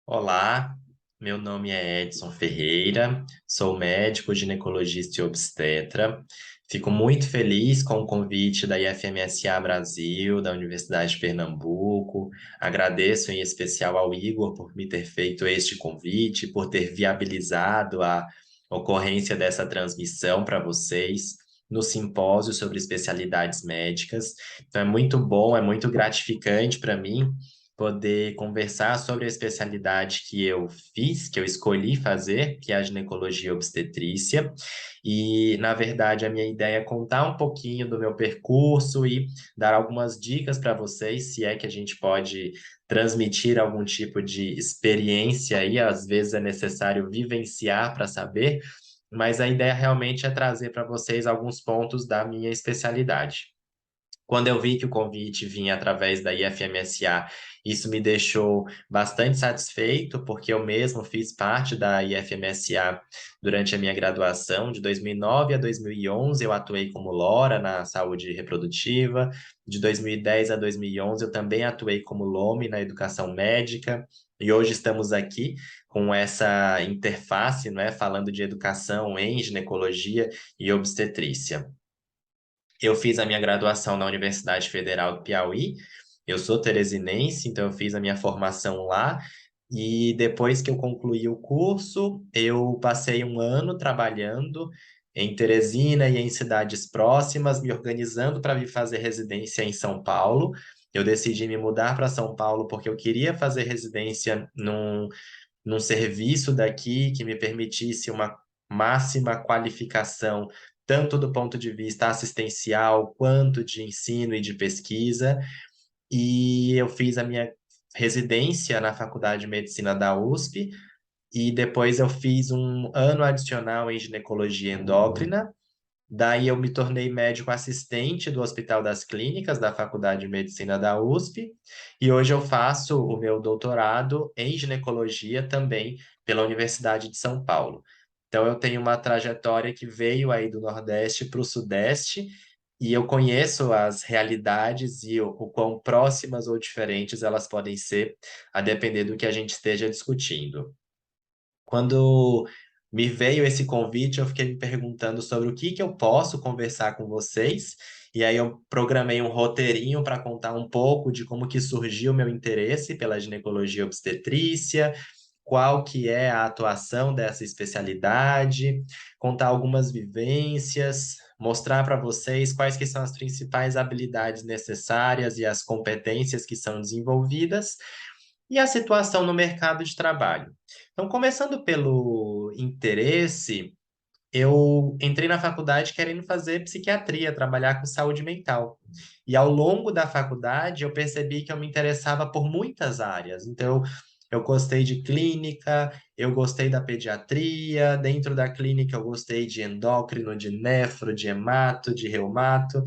Olá, meu nome é Edson Ferreira, sou médico, ginecologista e obstetra. Fico muito feliz com o convite da IFMSA Brasil, da Universidade de Pernambuco. Agradeço em especial ao Igor por me ter feito este convite, por ter viabilizado a ocorrência dessa transmissão para vocês no simpósio sobre especialidades médicas. Então é muito bom, é muito gratificante para mim poder conversar sobre a especialidade que eu fiz, que eu escolhi fazer, que é a ginecologia obstetrícia. E, na verdade, a minha ideia é contar um pouquinho do meu percurso e dar algumas dicas para vocês, se é que a gente pode transmitir algum tipo de experiência aí, às vezes é necessário vivenciar para saber, mas a ideia realmente é trazer para vocês alguns pontos da minha especialidade. Quando eu vi que o convite vinha através da IFMSA, isso me deixou bastante satisfeito, porque eu mesmo fiz parte da IFMSA durante a minha graduação, de 2009 a 2011, eu atuei como LORA na saúde reprodutiva, de 2010 a 2011 eu também atuei como LOME na educação médica, e hoje estamos aqui com essa interface, não é, falando de educação em ginecologia e obstetrícia. Eu fiz a minha graduação na Universidade Federal do Piauí. Eu sou teresinense, então eu fiz a minha formação lá. E depois que eu concluí o curso, eu passei um ano trabalhando em Teresina e em cidades próximas, me organizando para vir fazer residência em São Paulo. Eu decidi me mudar para São Paulo porque eu queria fazer residência num serviço daqui que me permitisse uma máxima qualificação, tanto do ponto de vista assistencial, quanto de ensino e de pesquisa. E eu fiz a minha residência na Faculdade de Medicina da USP, e depois eu fiz um ano adicional em ginecologia endócrina. Daí eu me tornei médico assistente do Hospital das Clínicas da Faculdade de Medicina da USP, e hoje eu faço o meu doutorado em ginecologia também pela Universidade de São Paulo. Então eu tenho uma trajetória que veio aí do Nordeste para o Sudeste, e eu conheço as realidades e o quão próximas ou diferentes elas podem ser, a depender do que a gente esteja discutindo. Quando me veio esse convite, eu fiquei me perguntando sobre o que que eu posso conversar com vocês, e aí eu programei um roteirinho para contar um pouco de como que surgiu o meu interesse pela ginecologia obstetrícia, qual que é a atuação dessa especialidade, contar algumas vivências, mostrar para vocês quais que são as principais habilidades necessárias e as competências que são desenvolvidas, e a situação no mercado de trabalho. Então, começando pelo interesse, eu entrei na faculdade querendo fazer psiquiatria, trabalhar com saúde mental. E ao longo da faculdade, eu percebi que eu me interessava por muitas áreas. Então, eu gostei de clínica, eu gostei da pediatria, dentro da clínica eu gostei de endócrino, de nefro, de hemato, de reumato.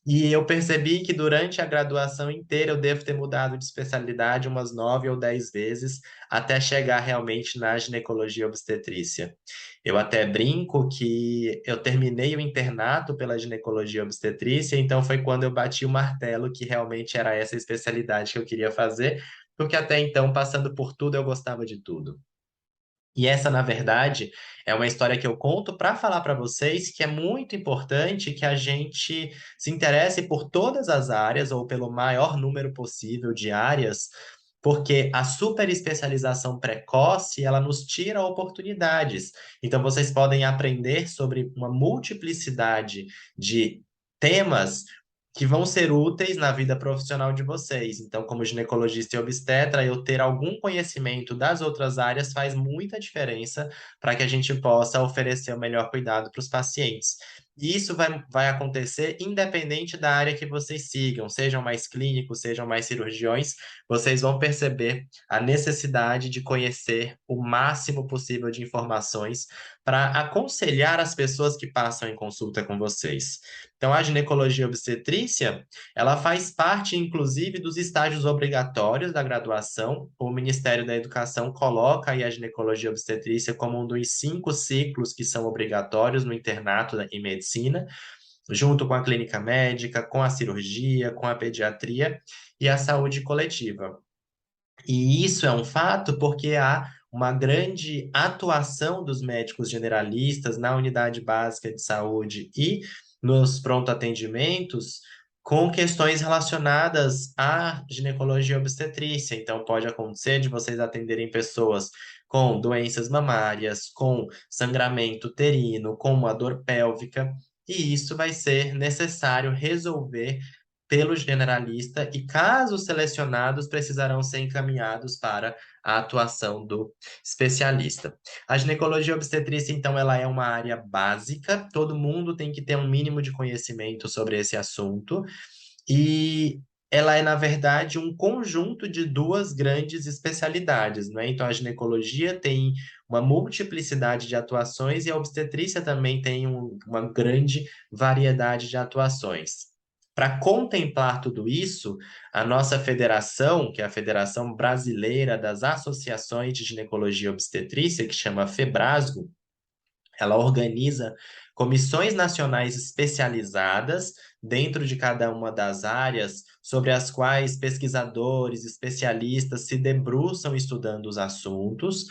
E eu percebi que durante a graduação inteira eu devo ter mudado de especialidade umas 9 ou 10 vezes até chegar realmente na ginecologia obstetrícia. Eu até brinco que eu terminei o internato pela ginecologia obstetrícia, então foi quando eu bati o martelo que realmente era essa especialidade que eu queria fazer, porque até então, passando por tudo, eu gostava de tudo. E essa, na verdade, é uma história que eu conto para falar para vocês que é muito importante que a gente se interesse por todas as áreas ou pelo maior número possível de áreas, porque a super especialização precoce, ela nos tira oportunidades. Então, vocês podem aprender sobre uma multiplicidade de temas que vão ser úteis na vida profissional de vocês. Então, como ginecologista e obstetra, eu ter algum conhecimento das outras áreas faz muita diferença para que a gente possa oferecer o melhor cuidado para os pacientes. E isso vai acontecer independente da área que vocês sigam, sejam mais clínicos, sejam mais cirurgiões, vocês vão perceber a necessidade de conhecer o máximo possível de informações para aconselhar as pessoas que passam em consulta com vocês. Então, a ginecologia obstetrícia, ela faz parte, inclusive, dos estágios obrigatórios da graduação. O Ministério da Educação coloca aí a ginecologia obstetrícia como um dos 5 ciclos que são obrigatórios no internato em medicina, junto com a clínica médica, com a cirurgia, com a pediatria e a saúde coletiva. E isso é um fato porque há uma grande atuação dos médicos generalistas na unidade básica de saúde e nos pronto-atendimentos com questões relacionadas à ginecologia e obstetrícia. Então, pode acontecer de vocês atenderem pessoas com doenças mamárias, com sangramento uterino, com uma dor pélvica, e isso vai ser necessário resolver pelo generalista e, caso selecionados, precisarão ser encaminhados para a atuação do especialista. A ginecologia obstetrícia, então, ela é uma área básica, todo mundo tem que ter um mínimo de conhecimento sobre esse assunto, e ela é, na verdade, um conjunto de duas grandes especialidades, não é? Então, a ginecologia tem uma multiplicidade de atuações e a obstetrícia também tem uma grande variedade de atuações. Para contemplar tudo isso, a nossa federação, que é a Federação Brasileira das Associações de Ginecologia e Obstetrícia, que chama FEBRASGO, ela organiza comissões nacionais especializadas dentro de cada uma das áreas, sobre as quais pesquisadores, especialistas se debruçam estudando os assuntos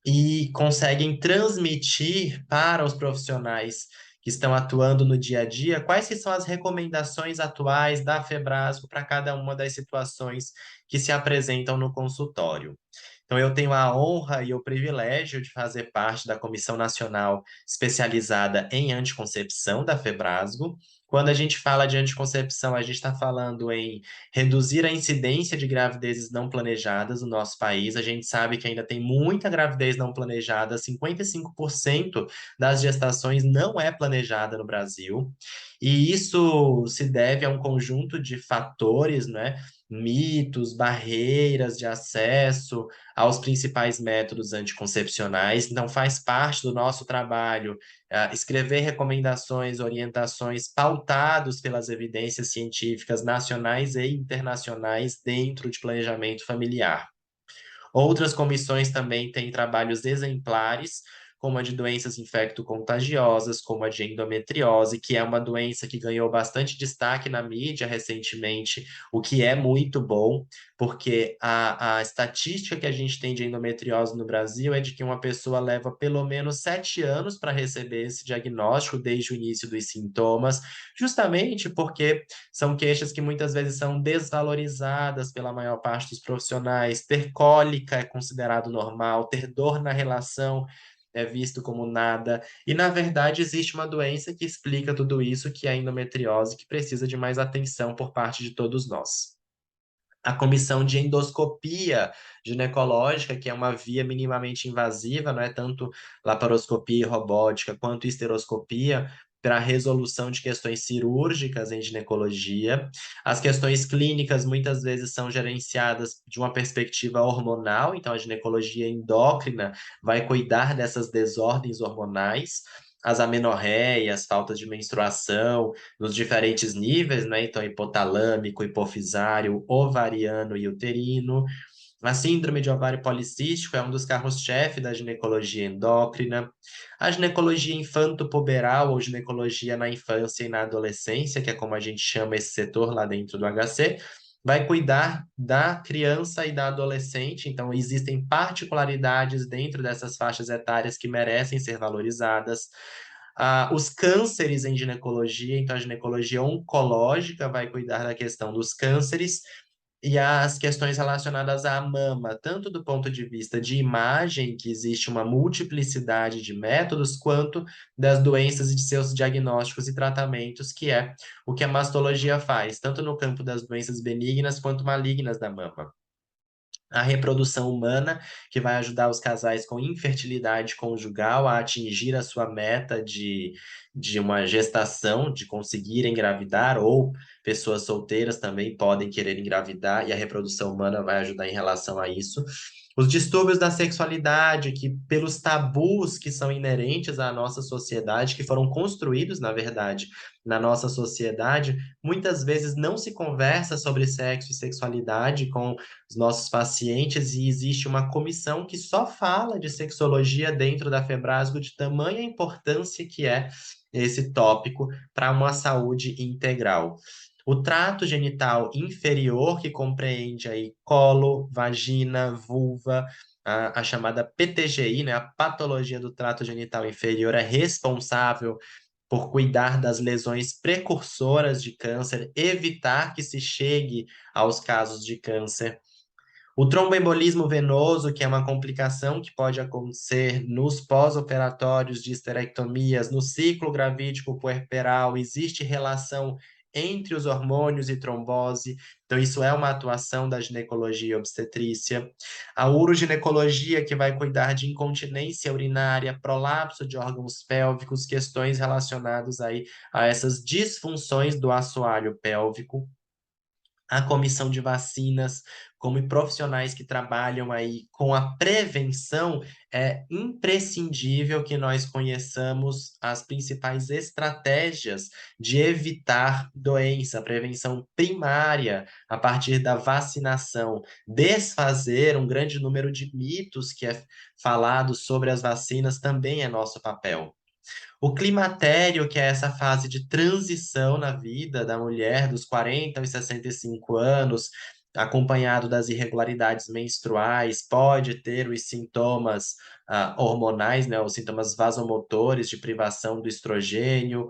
e conseguem transmitir para os profissionais que estão atuando no dia a dia quais que são as recomendações atuais da Febrasgo para cada uma das situações que se apresentam no consultório. Então, eu tenho a honra e o privilégio de fazer parte da Comissão Nacional Especializada em Anticoncepção da Febrasgo. Quando a gente fala de anticoncepção, a gente está falando em reduzir a incidência de gravidezes não planejadas no nosso país. A gente sabe que ainda tem muita gravidez não planejada, 55% das gestações não é planejada no Brasil. E isso se deve a um conjunto de fatores, né? Mitos, barreiras de acesso aos principais métodos anticoncepcionais. Então, faz parte do nosso trabalho escrever recomendações, orientações pautados pelas evidências científicas nacionais e internacionais dentro de planejamento familiar. Outras comissões também têm trabalhos exemplares, como a de doenças infecto-contagiosas, como a de endometriose, que é uma doença que ganhou bastante destaque na mídia recentemente, o que é muito bom, porque a estatística que a gente tem de endometriose no Brasil é de que uma pessoa leva pelo menos 7 anos para receber esse diagnóstico desde o início dos sintomas, justamente porque são queixas que muitas vezes são desvalorizadas pela maior parte dos profissionais. Ter cólica é considerado normal, ter dor na relação é visto como nada. E, na verdade, existe uma doença que explica tudo isso, que é a endometriose, que precisa de mais atenção por parte de todos nós. A comissão de endoscopia ginecológica, que é uma via minimamente invasiva, não é tanto laparoscopia robótica quanto esteroscopia, para a resolução de questões cirúrgicas em ginecologia. As questões clínicas muitas vezes são gerenciadas de uma perspectiva hormonal, então a ginecologia endócrina vai cuidar dessas desordens hormonais. As amenorreias, faltas de menstruação, nos diferentes níveis, né? Então, hipotalâmico, hipofisário, ovariano e uterino. A síndrome de ovário policístico é um dos carros-chefe da ginecologia endócrina. A ginecologia infanto-puberal ou ginecologia na infância e na adolescência, que é como a gente chama esse setor lá dentro do HC, vai cuidar da criança e da adolescente. Então, existem particularidades dentro dessas faixas etárias que merecem ser valorizadas. Os cânceres em ginecologia, então a ginecologia oncológica vai cuidar da questão dos cânceres e as questões relacionadas à mama, tanto do ponto de vista de imagem, que existe uma multiplicidade de métodos, quanto das doenças e de seus diagnósticos e tratamentos, que é o que a mastologia faz, tanto no campo das doenças benignas quanto malignas da mama. A reprodução humana, que vai ajudar os casais com infertilidade conjugal a atingir a sua meta de uma gestação, de conseguir engravidar, ou pessoas solteiras também podem querer engravidar, e a reprodução humana vai ajudar em relação a isso. Os distúrbios da sexualidade, que pelos tabus que são inerentes à nossa sociedade, que foram construídos, na verdade, na nossa sociedade, muitas vezes não se conversa sobre sexo e sexualidade com os nossos pacientes, e existe uma comissão que só fala de sexologia dentro da Febrasgo, de tamanha importância que é esse tópico para uma saúde integral. O trato genital inferior, que compreende aí colo, vagina, vulva, a chamada PTGI, né, a patologia do trato genital inferior, é responsável por cuidar das lesões precursoras de câncer, evitar que se chegue aos casos de câncer. O tromboembolismo venoso, que é uma complicação que pode acontecer nos pós-operatórios de esterectomias, no ciclo gravídico puerperal, existe relação entre os hormônios e trombose, então isso é uma atuação da ginecologia e obstetrícia. A uroginecologia, que vai cuidar de incontinência urinária, prolapso de órgãos pélvicos, questões relacionadas aí a essas disfunções do assoalho pélvico. A comissão de vacinas, como profissionais que trabalham aí com a prevenção, é imprescindível que nós conheçamos as principais estratégias de evitar doença, prevenção primária a partir da vacinação, desfazer um grande número de mitos que é falado sobre as vacinas também é nosso papel. O climatério, que é essa fase de transição na vida da mulher, dos 40 aos 65 anos, acompanhado das irregularidades menstruais, pode ter os sintomas hormonais, né, os sintomas vasomotores de privação do estrogênio,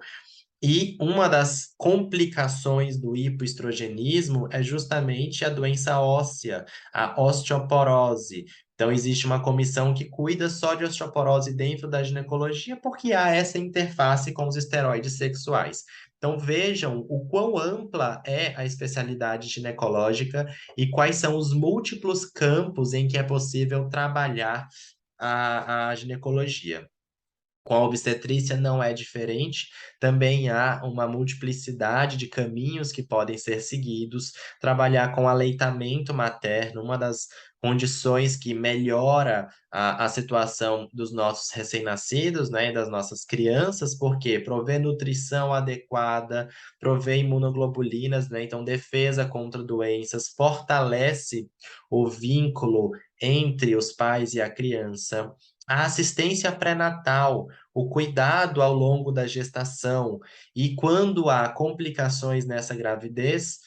e uma das complicações do hipoestrogenismo é justamente a doença óssea, a osteoporose. Então, existe uma comissão que cuida só de osteoporose dentro da ginecologia, porque há essa interface com os esteroides sexuais. Então, vejam o quão ampla é a especialidade ginecológica e quais são os múltiplos campos em que é possível trabalhar a ginecologia. Com a obstetrícia não é diferente, também há uma multiplicidade de caminhos que podem ser seguidos. Trabalhar com aleitamento materno, uma das condições que melhora a situação dos nossos recém-nascidos, né, e das nossas crianças, porque provê nutrição adequada, provê imunoglobulinas, né, então defesa contra doenças, fortalece o vínculo entre os pais e a criança. A assistência pré-natal, o cuidado ao longo da gestação e quando há complicações nessa gravidez,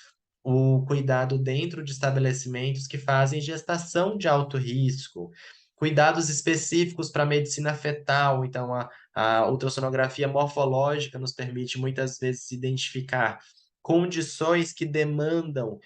o cuidado dentro de estabelecimentos que fazem gestação de alto risco, cuidados específicos para a medicina fetal, então a ultrassonografia morfológica nos permite muitas vezes identificar condições que demandam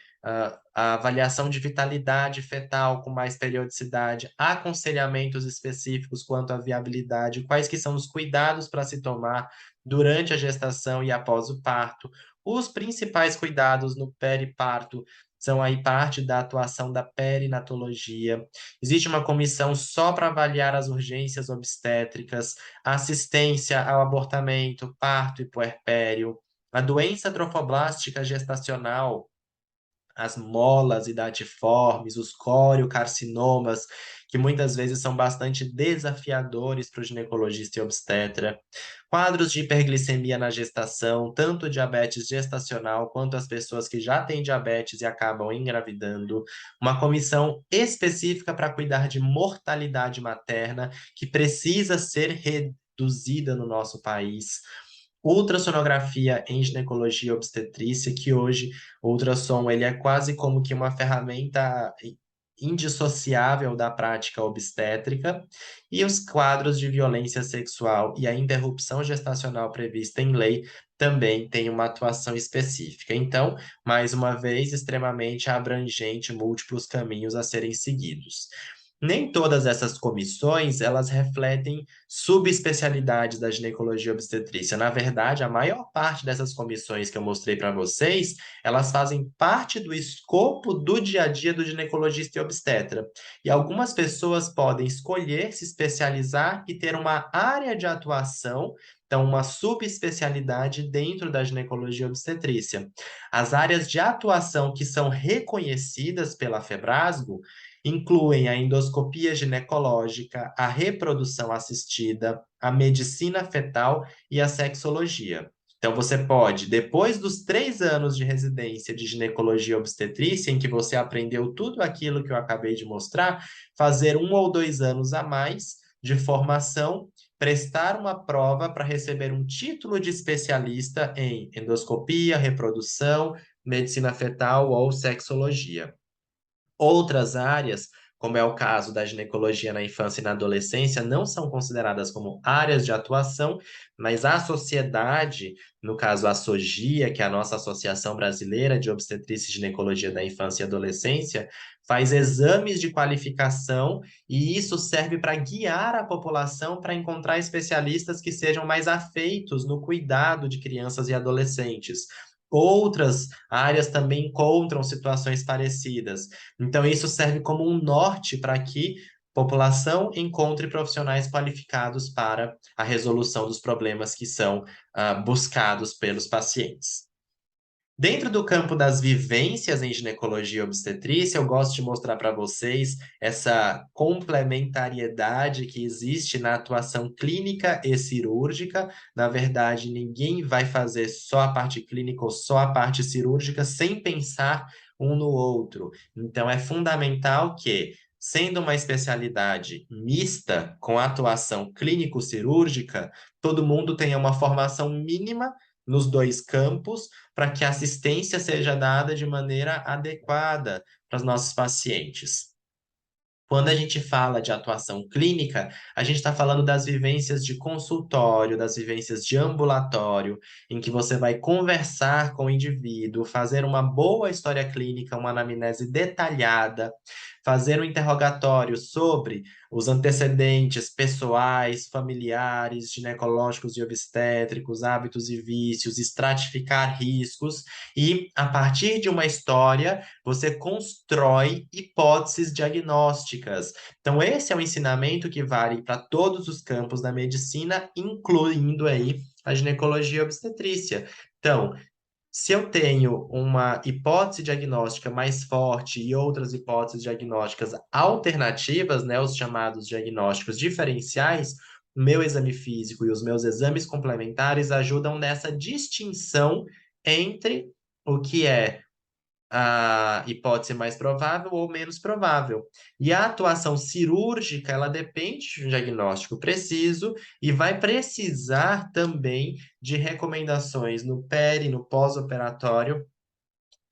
a avaliação de vitalidade fetal com mais periodicidade, aconselhamentos específicos quanto à viabilidade, quais que são os cuidados para se tomar durante a gestação e após o parto. Os principais cuidados no periparto são aí parte da atuação da perinatologia. Existe uma comissão só para avaliar as urgências obstétricas, assistência ao abortamento, parto e puerpério. A doença trofoblástica gestacional, as molas idatiformes, os coriocarcinomas, que muitas vezes são bastante desafiadores para o ginecologista e obstetra. Quadros de hiperglicemia na gestação, tanto diabetes gestacional quanto as pessoas que já têm diabetes e acabam engravidando. Uma comissão específica para cuidar de mortalidade materna, que precisa ser reduzida no nosso país. Ultrassonografia em ginecologia e obstetrícia, que hoje o ultrassom ele é quase como que uma ferramenta indissociável da prática obstétrica, e os quadros de violência sexual e a interrupção gestacional prevista em lei também têm uma atuação específica. Então, mais uma vez, extremamente abrangente, múltiplos caminhos a serem seguidos. Nem todas essas comissões, elas refletem subespecialidades da ginecologia e obstetrícia. Na verdade, a maior parte dessas comissões que eu mostrei para vocês, elas fazem parte do escopo do dia a dia do ginecologista e obstetra. E algumas pessoas podem escolher se especializar e ter uma área de atuação, então uma subespecialidade dentro da ginecologia e obstetrícia. As áreas de atuação que são reconhecidas pela Febrasgo incluem a endoscopia ginecológica, a reprodução assistida, a medicina fetal e a sexologia. Então, você pode, depois dos 3 anos de residência de ginecologia e obstetrícia, em que você aprendeu tudo aquilo que eu acabei de mostrar, fazer 1 ou 2 anos a mais de formação, prestar uma prova para receber um título de especialista em endoscopia, reprodução, medicina fetal ou sexologia. Outras áreas, como é o caso da ginecologia na infância e na adolescência, não são consideradas como áreas de atuação, mas a sociedade, no caso a SOGIA, que é a nossa Associação Brasileira de Obstetrícia e Ginecologia da Infância e Adolescência, faz exames de qualificação e isso serve para guiar a população para encontrar especialistas que sejam mais afeitos no cuidado de crianças e adolescentes. Outras áreas também encontram situações parecidas. Então, isso serve como um norte para que a população encontre profissionais qualificados para a resolução dos problemas que são buscados pelos pacientes. Dentro do campo das vivências em ginecologia e obstetrícia, eu gosto de mostrar para vocês essa complementariedade que existe na atuação clínica e cirúrgica. Na verdade, ninguém vai fazer só a parte clínica ou só a parte cirúrgica sem pensar um no outro. Então, é fundamental que, sendo uma especialidade mista com atuação clínico-cirúrgica, todo mundo tenha uma formação mínima nos dois campos para que a assistência seja dada de maneira adequada para os nossos pacientes. Quando a gente fala de atuação clínica, a gente está falando das vivências de consultório, das vivências de ambulatório, em que você vai conversar com o indivíduo, fazer uma boa história clínica, uma anamnese detalhada, fazer um interrogatório sobre os antecedentes pessoais, familiares, ginecológicos e obstétricos, hábitos e vícios, estratificar riscos e, a partir de uma história, você constrói hipóteses diagnósticas. Então, esse é um ensinamento que vale para todos os campos da medicina, incluindo aí a ginecologia e a obstetrícia. Então, se eu tenho uma hipótese diagnóstica mais forte e outras hipóteses diagnósticas alternativas, né, os chamados diagnósticos diferenciais, o meu exame físico e os meus exames complementares ajudam nessa distinção entre o que é a hipótese mais provável ou menos provável. E a atuação cirúrgica, ela depende de um diagnóstico preciso e vai precisar também de recomendações no peri, no pós-operatório,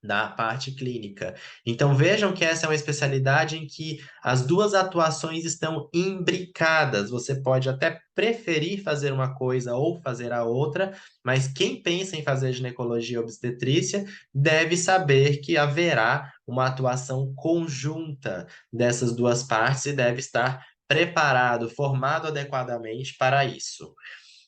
da parte clínica. Então vejam que essa é uma especialidade em que as duas atuações estão imbricadas. Você pode até preferir fazer uma coisa ou fazer a outra, mas quem pensa em fazer ginecologia e obstetrícia deve saber que haverá uma atuação conjunta dessas duas partes e deve estar preparado, formado adequadamente para isso.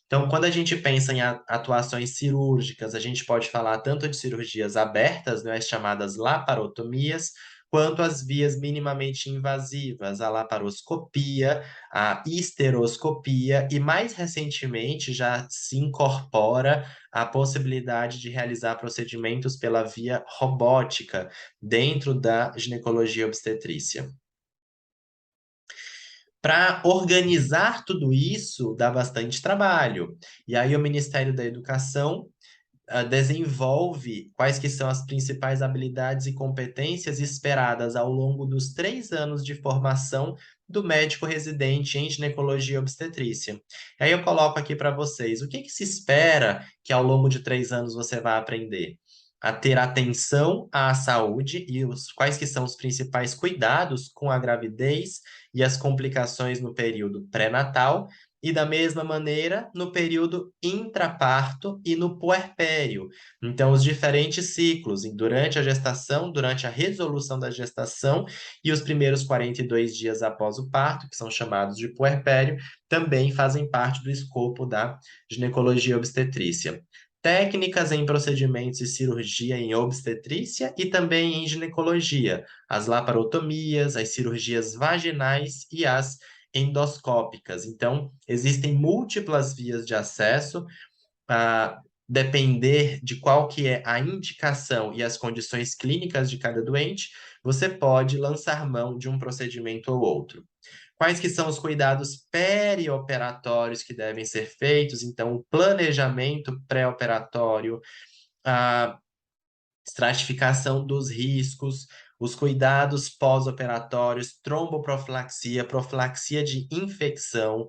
Então, quando a gente pensa em atuações cirúrgicas, a gente pode falar tanto de cirurgias abertas, né, as chamadas laparotomias, quanto as vias minimamente invasivas, a laparoscopia, a histeroscopia, e mais recentemente já se incorpora a possibilidade de realizar procedimentos pela via robótica dentro da ginecologia e obstetrícia. Para organizar tudo isso dá bastante trabalho. E aí o Ministério da Educação desenvolve quais que são as principais habilidades e competências esperadas ao longo dos 3 anos de formação do médico residente em ginecologia e obstetrícia. Aí eu coloco aqui para vocês, o que que se espera que ao longo de 3 anos você vai aprender? A ter atenção à saúde e quais que são os principais cuidados com a gravidez e as complicações no período pré-natal, e da mesma maneira no período intraparto e no puerpério. Então, os diferentes ciclos, durante a gestação, durante a resolução da gestação e os primeiros 42 dias após o parto, que são chamados de puerpério, também fazem parte do escopo da ginecologia e obstetrícia. Técnicas em procedimentos e cirurgia em obstetrícia e também em ginecologia, as laparotomias, as cirurgias vaginais e as endoscópicas. Então, existem múltiplas vias de acesso a depender de qual que é a indicação e as condições clínicas de cada doente, você pode lançar mão de um procedimento ou outro. Quais que são os cuidados perioperatórios que devem ser feitos? Então, o planejamento pré-operatório, a estratificação dos riscos, os cuidados pós-operatórios, tromboprofilaxia, profilaxia de infecção,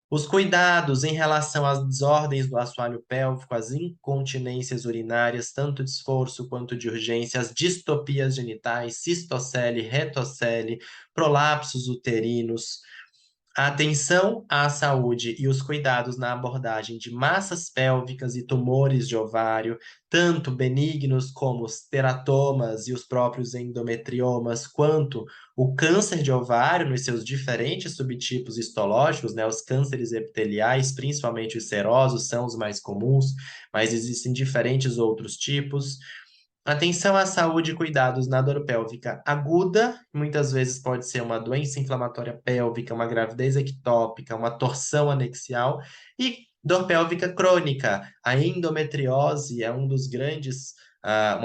Os cuidados em relação às desordens do assoalho pélvico, às incontinências urinárias, tanto de esforço quanto de urgência, as distopias genitais, cistocele, retocele, prolapsos uterinos, a atenção à saúde e os cuidados na abordagem de massas pélvicas e tumores de ovário, tanto benignos como os teratomas e os próprios endometriomas, quanto o câncer de ovário nos seus diferentes subtipos histológicos, né? Os cânceres epiteliais, principalmente os serosos, são os mais comuns, mas existem diferentes outros tipos. Atenção à saúde e cuidados na dor pélvica aguda, muitas vezes pode ser uma doença inflamatória pélvica, uma gravidez ectópica, uma torção anexial, e dor pélvica crônica. A endometriose é uma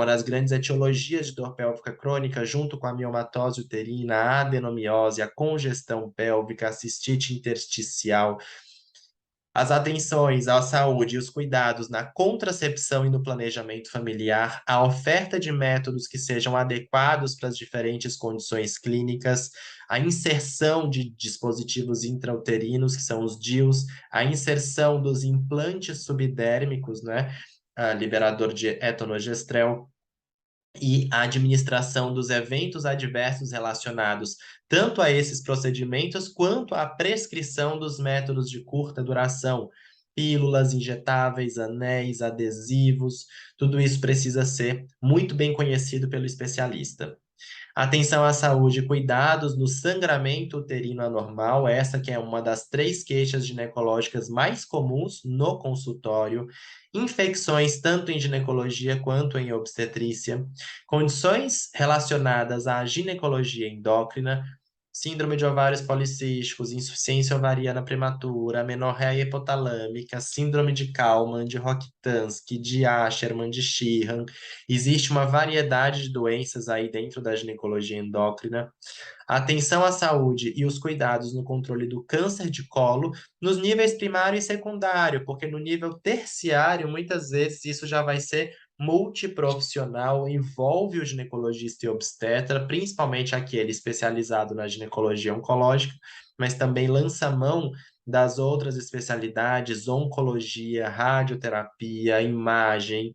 das grandes etiologias de dor pélvica crônica, junto com a miomatose uterina, a adenomiose, a congestão pélvica, a cistite intersticial. As atenções à saúde e os cuidados na contracepção e no planejamento familiar, a oferta de métodos que sejam adequados para as diferentes condições clínicas, a inserção de dispositivos intrauterinos, que são os DIUs, a inserção dos implantes subdérmicos, né, liberador de etonogestrel, e a administração dos eventos adversos relacionados tanto a esses procedimentos quanto à prescrição dos métodos de curta duração, pílulas injetáveis, anéis, adesivos, tudo isso precisa ser muito bem conhecido pelo especialista. Atenção à saúde e cuidados no sangramento uterino anormal, essa que é uma das 3 queixas ginecológicas mais comuns no consultório, infecções tanto em ginecologia quanto em obstetrícia, condições relacionadas à ginecologia endócrina, síndrome de ovários policísticos, insuficiência ovariana prematura, amenorreia hipotalâmica, síndrome de Kallmann, de Rokitansky, de Asherman, de Sheehan. Existe uma variedade de doenças aí dentro da ginecologia endócrina. A atenção à saúde e os cuidados no controle do câncer de colo nos níveis primário e secundário, porque no nível terciário, muitas vezes, isso já vai ser multiprofissional, envolve o ginecologista e obstetra, principalmente aquele especializado na ginecologia oncológica, mas também lança mão das outras especialidades, oncologia, radioterapia, imagem.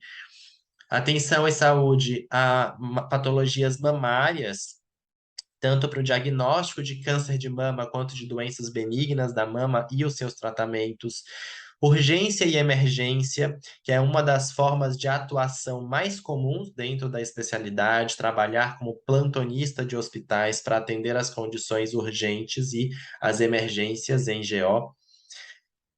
Atenção e saúde a patologias mamárias, tanto para o diagnóstico de câncer de mama quanto de doenças benignas da mama e os seus tratamentos. Urgência e emergência, que é uma das formas de atuação mais comuns dentro da especialidade, trabalhar como plantonista de hospitais para atender as condições urgentes e as emergências em GO.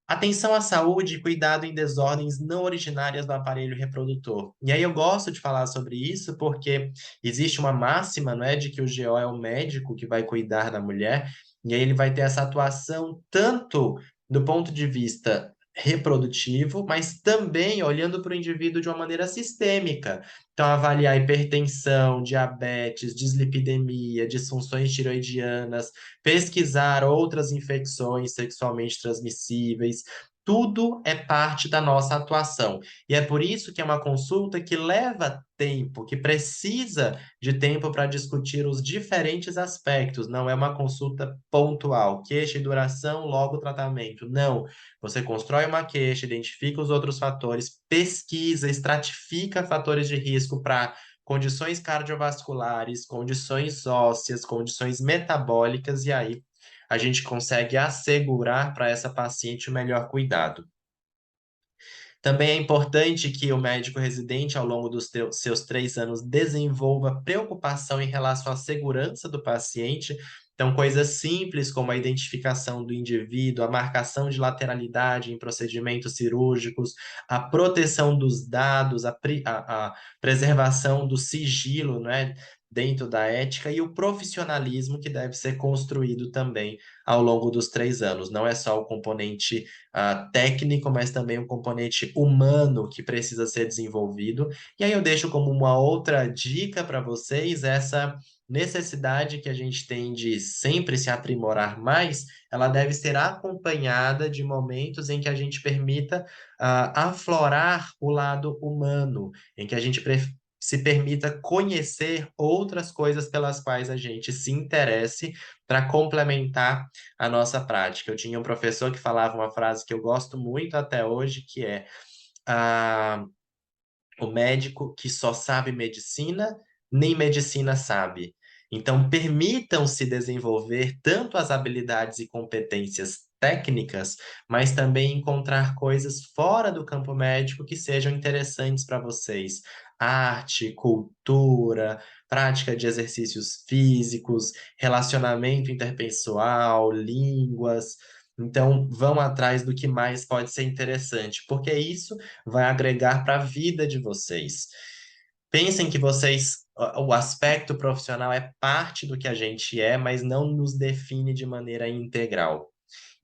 Atenção à saúde e cuidado em desordens não originárias do aparelho reprodutor. E aí eu gosto de falar sobre isso porque existe uma máxima, não é, de que o GO é o médico que vai cuidar da mulher, e aí ele vai ter essa atuação tanto do ponto de vista reprodutivo, mas também olhando para o indivíduo de uma maneira sistêmica. Então, avaliar hipertensão, diabetes, dislipidemia, disfunções tiroidianas, pesquisar outras infecções sexualmente transmissíveis, tudo é parte da nossa atuação. E é por isso que é uma consulta que leva tempo, que precisa de tempo para discutir os diferentes aspectos. Não é uma consulta pontual, queixa e duração, logo tratamento. Não. Você constrói uma queixa, identifica os outros fatores, pesquisa, estratifica fatores de risco para condições cardiovasculares, condições ósseas, condições metabólicas, e aí a gente consegue assegurar para essa paciente o melhor cuidado. Também é importante que o médico residente, ao longo dos seus 3 anos, desenvolva preocupação em relação à segurança do paciente. Então, coisas simples como a identificação do indivíduo, a marcação de lateralidade em procedimentos cirúrgicos, a proteção dos dados, a preservação do sigilo, né, dentro da ética, e o profissionalismo que deve ser construído também ao longo dos 3 anos. Não é só o componente técnico, mas também um componente humano que precisa ser desenvolvido. E aí eu deixo como uma outra dica para vocês essa necessidade que a gente tem de sempre se aprimorar mais, ela deve ser acompanhada de momentos em que a gente permita aflorar o lado humano, em que a gente se permita conhecer outras coisas pelas quais a gente se interesse para complementar a nossa prática. Eu tinha um professor que falava uma frase que eu gosto muito até hoje, que é ah, o médico que só sabe medicina, nem medicina sabe. Então, permitam-se desenvolver tanto as habilidades e competências técnicas, mas também encontrar coisas fora do campo médico que sejam interessantes para vocês. Arte, cultura, prática de exercícios físicos, relacionamento interpessoal, línguas. Então, vão atrás do que mais pode ser interessante, porque isso vai agregar para a vida de vocês. Pensem que vocês, o aspecto profissional é parte do que a gente é, mas não nos define de maneira integral.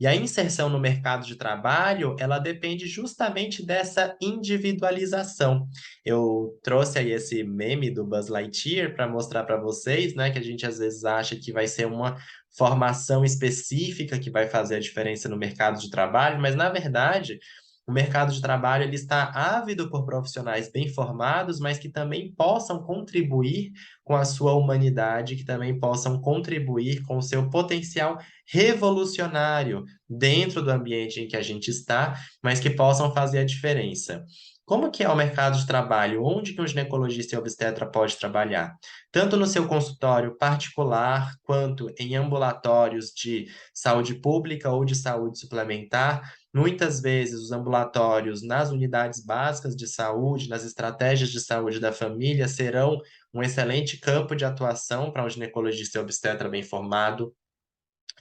E a inserção no mercado de trabalho, ela depende justamente dessa individualização. Eu trouxe aí esse meme do Buzz Lightyear para mostrar para vocês, né, que a gente às vezes acha que vai ser uma formação específica que vai fazer a diferença no mercado de trabalho, mas na verdade, o mercado de trabalho ele está ávido por profissionais bem formados, mas que também possam contribuir com a sua humanidade, que também possam contribuir com o seu potencial revolucionário dentro do ambiente em que a gente está, mas que possam fazer a diferença. Como que é o mercado de trabalho? Onde que um ginecologista e obstetra pode trabalhar? Tanto no seu consultório particular, quanto em ambulatórios de saúde pública ou de saúde suplementar. Muitas vezes, os ambulatórios nas unidades básicas de saúde, nas estratégias de saúde da família, serão um excelente campo de atuação para um ginecologista e obstetra bem formado.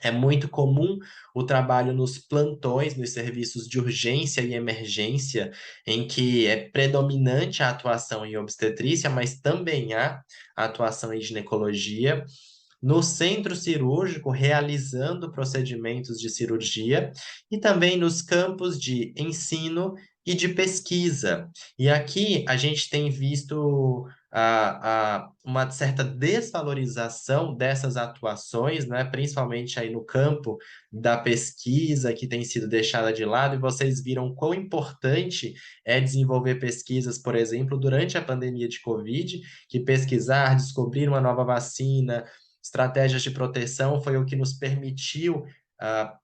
É muito comum o trabalho nos plantões, nos serviços de urgência e emergência, em que é predominante a atuação em obstetrícia, mas também há a atuação em ginecologia. No centro cirúrgico, realizando procedimentos de cirurgia, e também nos campos de ensino e de pesquisa. E aqui a gente tem visto uma certa desvalorização dessas atuações, né? Principalmente aí no campo da pesquisa, que tem sido deixada de lado, e vocês viram quão importante é desenvolver pesquisas, por exemplo, durante a pandemia de Covid, que pesquisar, descobrir uma nova vacina, estratégias de proteção foi o que nos permitiu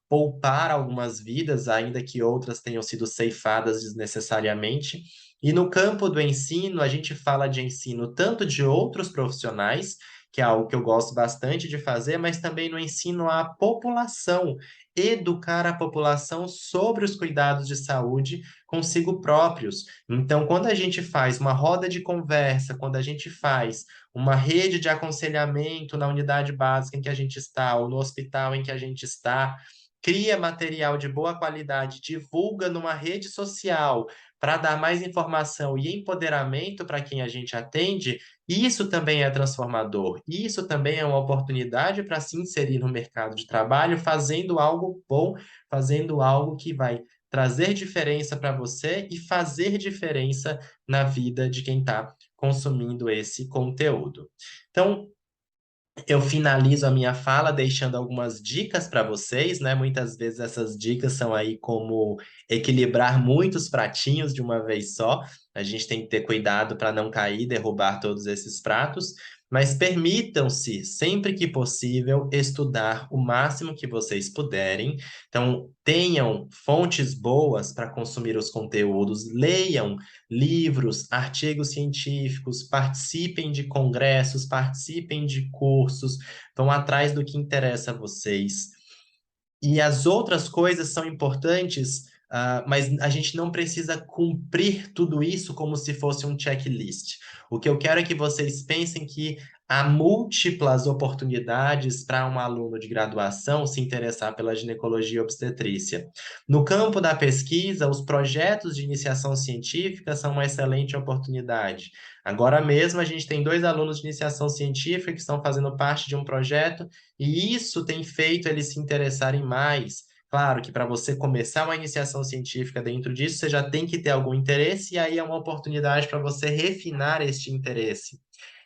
poupar algumas vidas, ainda que outras tenham sido ceifadas desnecessariamente. E no campo do ensino, a gente fala de ensino tanto de outros profissionais, que é algo que eu gosto bastante de fazer, mas também no ensino à população, educar a população sobre os cuidados de saúde consigo próprios. Então, quando a gente faz uma roda de conversa, quando a gente faz uma rede de aconselhamento na unidade básica em que a gente está, ou no hospital em que a gente está, cria material de boa qualidade, divulga numa rede social para dar mais informação e empoderamento para quem a gente atende, isso também é transformador. Isso também é uma oportunidade para se inserir no mercado de trabalho, fazendo algo bom, fazendo algo que vai trazer diferença para você e fazer diferença na vida de quem está consumindo esse conteúdo. Então, eu finalizo a minha fala deixando algumas dicas para vocês, né? Muitas vezes essas dicas são aí como equilibrar muitos pratinhos de uma vez só. A gente tem que ter cuidado para não cair, derrubar todos esses pratos, mas permitam-se, sempre que possível, estudar o máximo que vocês puderem. Então, tenham fontes boas para consumir os conteúdos, leiam livros, artigos científicos, participem de congressos, participem de cursos, vão atrás do que interessa a vocês. E as outras coisas são importantes, mas a gente não precisa cumprir tudo isso como se fosse um checklist. O que eu quero é que vocês pensem que há múltiplas oportunidades para um aluno de graduação se interessar pela ginecologia e obstetrícia. No campo da pesquisa, os projetos de iniciação científica são uma excelente oportunidade. Agora mesmo, a gente tem 2 alunos de iniciação científica que estão fazendo parte de um projeto e isso tem feito eles se interessarem mais. Claro que para você começar uma iniciação científica dentro disso, você já tem que ter algum interesse, e aí é uma oportunidade para você refinar este interesse.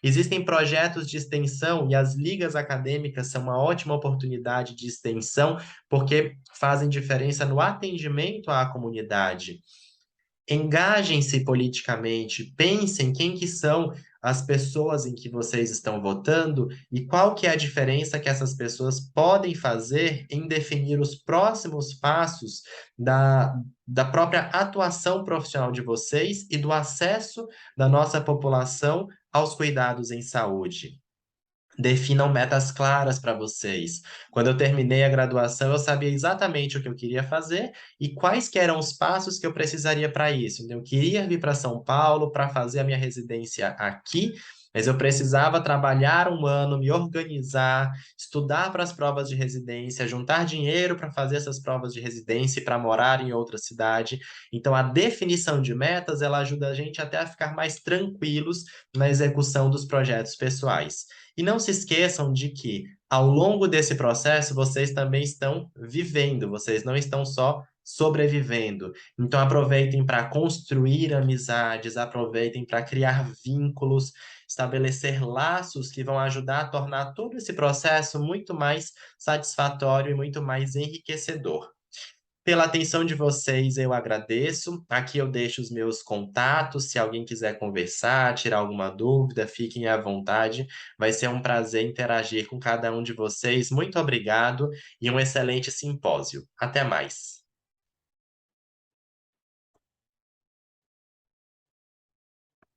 Existem projetos de extensão e as ligas acadêmicas são uma ótima oportunidade de extensão, porque fazem diferença no atendimento à comunidade. Engajem-se politicamente, pensem quem que são as pessoas em que vocês estão votando e qual que é a diferença que essas pessoas podem fazer em definir os próximos passos da própria atuação profissional de vocês e do acesso da nossa população aos cuidados em saúde. Definam metas claras para vocês. Quando eu terminei a graduação, eu sabia exatamente o que eu queria fazer e quais que eram os passos que eu precisaria para isso. Então, eu queria vir para São Paulo para fazer a minha residência aqui, mas eu precisava trabalhar um ano, me organizar, estudar para as provas de residência, juntar dinheiro para fazer essas provas de residência e para morar em outra cidade. Então, a definição de metas, ela ajuda a gente até a ficar mais tranquilos na execução dos projetos pessoais. E não se esqueçam de que, ao longo desse processo, vocês também estão vivendo, vocês não estão só sobrevivendo. Então, aproveitem para construir amizades, aproveitem para criar vínculos, estabelecer laços que vão ajudar a tornar todo esse processo muito mais satisfatório e muito mais enriquecedor. Pela atenção de vocês, eu agradeço. Aqui eu deixo os meus contatos. Se alguém quiser conversar, tirar alguma dúvida, fiquem à vontade. Vai ser um prazer interagir com cada um de vocês. Muito obrigado e um excelente simpósio. Até mais.